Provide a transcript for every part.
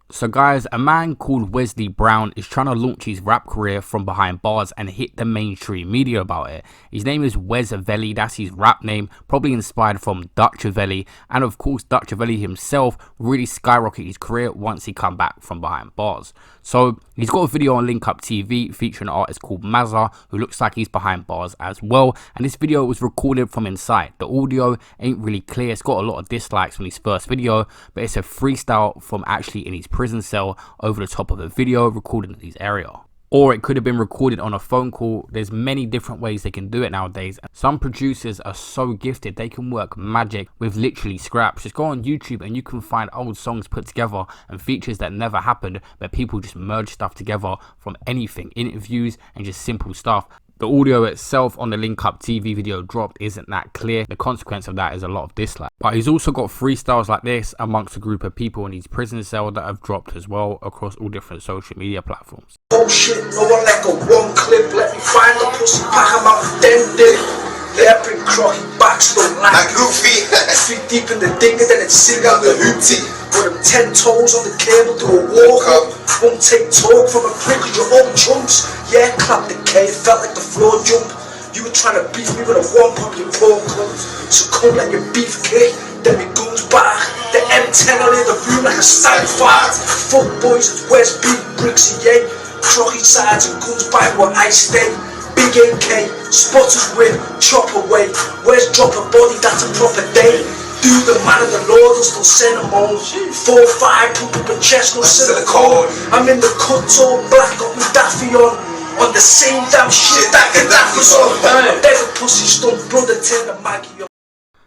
So guys, a man called Wesley Brown is trying to launch his rap career from behind bars and hit the mainstream media about it. His name is Wesavelli, that's his rap name, probably inspired from Documentaries, and of course Documentaries himself really skyrocketed his career once he come back from behind bars. So he's got a video on Link Up TV featuring an artist called Mazza, who looks like he's behind bars as well, and this video was recorded from inside. The audio ain't really clear, it's got a lot of dislikes from his first video, but it's a freestyle from actually in his prison cell over the top of a video recorded in his area. Or it could have been recorded on a phone call. There's many different ways they can do it nowadays. Some producers are so gifted, they can work magic with literally scraps. Just go on YouTube and you can find old songs put together and features that never happened, but people just merge stuff together from anything, interviews and just simple stuff. The audio itself on the Link Up TV video dropped isn't that clear. The consequence of that is a lot of dislike. But he's also got freestyles like this amongst a group of people in his prison cell that have dropped as well across all different social media platforms. Oh shit, no one let go one clip. Let me find the pussy pack, I'm out them did. Yeah, bring crocky backs, don't like goofy. Feet deep in the dinger, then it sing out the hootie. With them 10 toes on the cable, do a walk up. Won't take talk from a prick of your own chunks. Yeah, clap the K, felt like the floor jump. You were trying to beef me with a one pop, your poor cunt. So come let your beef kick, then me guns back. The M10 on in the room like a stand fight. Fuck boys, it's West Beat, bricks and yay. Crocky sides and guns by where I stay. Big AK, spotters win, chop away. Where's drop a body, that's a proper day. Do the man of the Lord, they'll still send them home. 4-5, pump up a chest, no silicone. I'm in the cut all black, got me daffy on the same damn shit that Gaddafi's on. Every pussy stunt, brother, turn the Maggie on.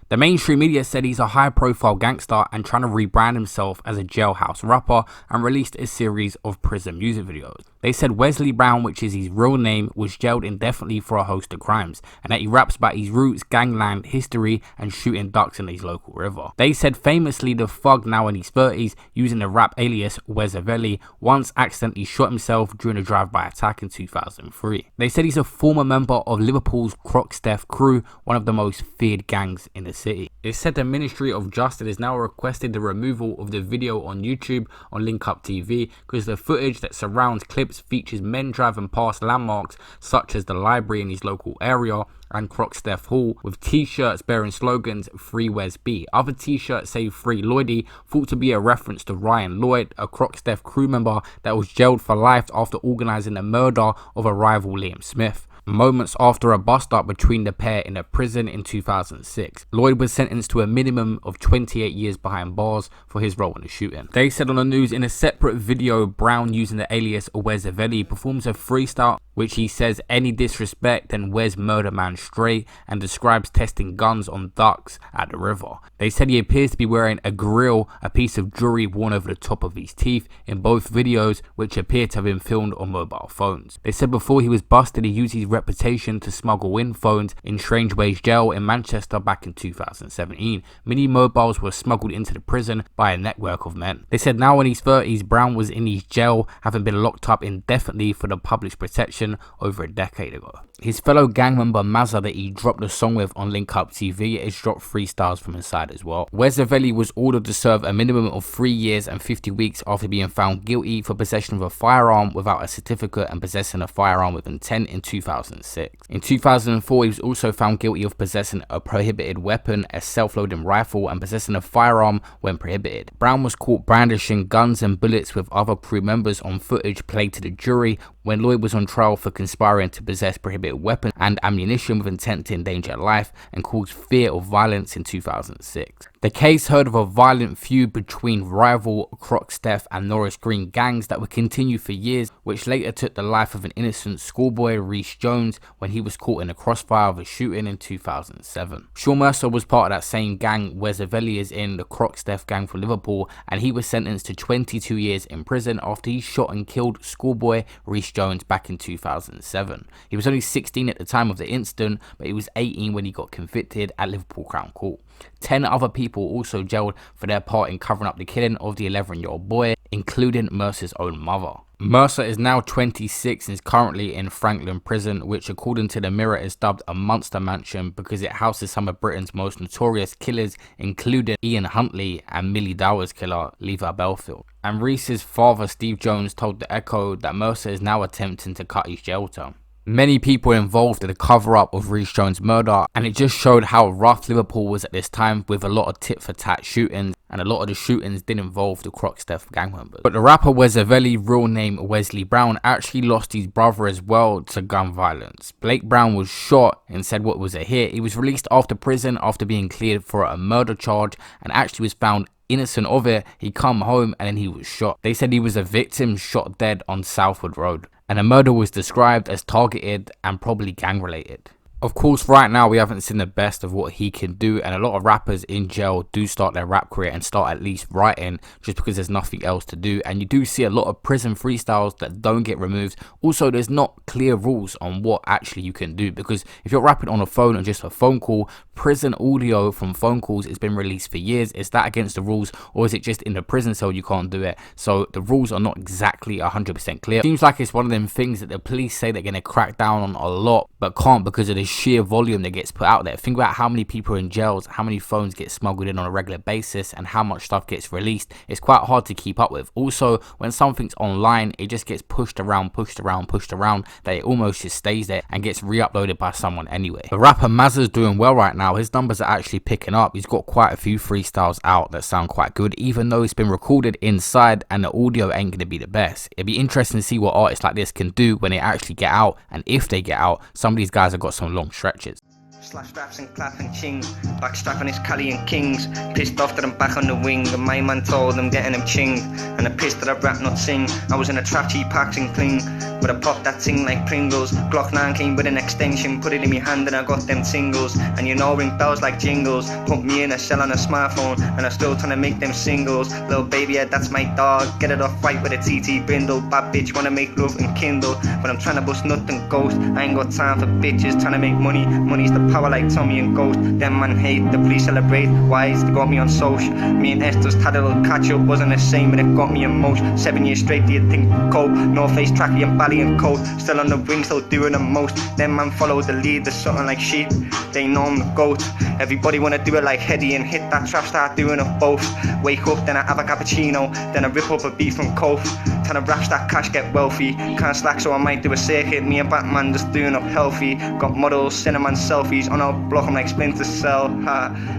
The mainstream media said he's a high-profile gangster and trying to rebrand himself as a jailhouse rapper, and released a series of prison music videos. They said Wesley Brown, which is his real name, was jailed indefinitely for a host of crimes, and that he raps about his roots, gangland, history, and shooting ducks in his local river. They said famously the thug, now in his 30s, using the rap alias Wesavelli, once accidentally shot himself during a drive-by attack in 2003. They said he's a former member of Liverpool's Crocksteff crew, one of the most feared gangs in the city. It said the Ministry of Justice has now requested the removal of the video on YouTube on Link Up TV because the footage that surrounds clips features men driving past landmarks such as the library in his local area and Crocksteff Hall with t-shirts bearing slogans Free Wes B. Other t-shirts say Free Lloydie, thought to be a reference to Ryan Lloyd, a Crocksteff crew member that was jailed for life after organising the murder of a rival Liam Smith. Moments after a bust-up between the pair in a prison in 2006. Lloyd was sentenced to a minimum of 28 years behind bars for his role in the shooting. They said on the news, in a separate video, Brown, using the alias Wesavelli, performs a freestyle which he says any disrespect then Wes murder man straight, and describes testing guns on ducks at the river. They said he appears to be wearing a grill, a piece of jewelry worn over the top of his teeth in both videos, which appear to have been filmed on mobile phones. They said before he was busted, he used his reputation to smuggle in phones in Strangeways jail in Manchester back in 2017. Many mobiles were smuggled into the prison by a network of men. They said now in his 30s, Brown was in his jail, having been locked up indefinitely for the public's protection over a decade ago. His fellow gang member Mazza, that he dropped a song with on Link Up TV, has dropped freestyles from inside as well. Wesavelli was ordered to serve a minimum of 3 years and 50 weeks after being found guilty for possession of a firearm without a certificate and possessing a firearm with intent in 2006. In 2004, he was also found guilty of possessing a prohibited weapon, a self-loading rifle, and possessing a firearm when prohibited. Brown was caught brandishing guns and bullets with other crew members on footage played to the jury when Lloyd was on trial for conspiring to possess prohibited weapons and ammunition with intent to endanger life and cause fear of violence in 2006. The case heard of a violent feud between rival Crocksteff and Norris Green gangs that would continue for years, which later took the life of an innocent schoolboy, Reece Jones, when he was caught in the crossfire of a shooting in 2007. Sean Mercer was part of that same gang Wesavelli is in, the Crocksteff gang from Liverpool, and he was sentenced to 22 years in prison after he shot and killed schoolboy Reece Jones back in 2007. He was only 16 at the time of the incident, but he was 18 when he got convicted at Liverpool Crown Court. 10 other people also jailed for their part in covering up the killing of the 11-year-old boy, including Mercer's own mother. Mercer is now 26 and is currently in Franklin Prison, which according to the Mirror is dubbed a monster mansion because it houses some of Britain's most notorious killers, including Ian Huntley and Millie Dowers killer Lever Belfield. And Reese's father Steve Jones told the Echo that Mercer is now attempting to cut his jail term. Many people involved in the cover-up of Reece Jones' murder, and it just showed how rough Liverpool was at this time with a lot of tit-for-tat shootings, and a lot of the shootings did involve the Croxteth gang members. But the rapper Wesavelli, real name Wesley Brown, actually lost his brother as well to gun violence. Blake Brown was shot and said what was a hit. He was released after prison after being cleared for a murder charge and actually was found innocent of it. He come home and then he was shot. They said he was a victim shot dead on Southwood Road, and the murder was described as targeted and probably gang related. Of course, right now we haven't seen the best of what he can do, and a lot of rappers in jail do start their rap career and start at least writing just because there's nothing else to do. And you do see a lot of prison freestyles that don't get removed. Also, there's not clear rules on what actually you can do, because if you're rapping on a phone and just a phone call, prison audio from phone calls has been released for years. Is that against the rules, or is it just in the prison cell you can't do it? So the rules are not exactly 100% clear. Seems like it's one of them things that the police say they're going to crack down on a lot, but can't because of the sheer volume that gets put out there. Think about how many people are in jails, how many phones get smuggled in on a regular basis, and how much stuff gets released. It's quite hard to keep up with. Also, when something's online, it just gets pushed around, that it almost just stays there and gets re-uploaded by someone anyway. The rapper Mazza's doing well right now. His numbers are actually picking up. He's got quite a few freestyles out that sound quite good, even though it's been recorded inside and the audio ain't going to be the best. It'd be interesting to see what artists like this can do when they actually get out, and if they get out, some of these guys have got some long stretches. Slash raps and clap and ching, backstrapping his Cali and Kings. Pissed off that I'm back on the wing, and my man told them getting him chinged. And I'm pissed that I rap not sing. I was in a trap, cheap packs and cling, but I popped that thing like Pringles. Glock 9 came with an extension, put it in my hand and I got them tingles. And you know, ring bells like jingles. Put me in a shell on a smartphone, and I'm still trying to make them singles. Little baby, yeah, that's my dog. Get it off right with a TT brindle. Bad bitch wanna make love and kindle, but I'm trying to bust nothing ghost. I ain't got time for bitches trying to make money. Money's the power like Tommy and Ghost. Them man hate, the police celebrate. Why? They got me on social. Me and Esther's had a little catch up, wasn't the same, but it got me emotion. 7 years straight, do you think cope? No face, tracky and bally and coat. Still on the wing, still doing the most. Them man follow the lead, there's something like sheep. They know I'm the goat. Everybody wanna do it like Heady and hit that trap, start doing it both. Wake up, then I have a cappuccino, then I rip up a beef from Cove. Trying to rap that cash, get wealthy. Can't slack, so I might do a circuit. Me and Batman just doing up healthy. Got models, cinnamon selfies on our block. I'm like Splinter Cell,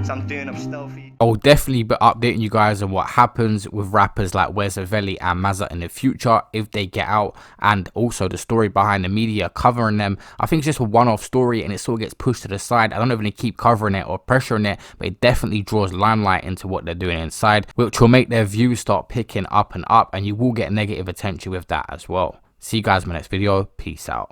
so I'm doing up stealthy. I'll definitely be updating you guys on what happens with rappers like Wesavelli and Mazza in the future if they get out, and also the story behind the media covering them. I think it's just a one-off story and it sort of gets pushed to the side. I don't know if they keep covering it or pressuring it, but it definitely draws limelight into what they're doing inside, which will make their views start picking up, and you will get negative attention with that as well. See you guys in my next video. Peace out.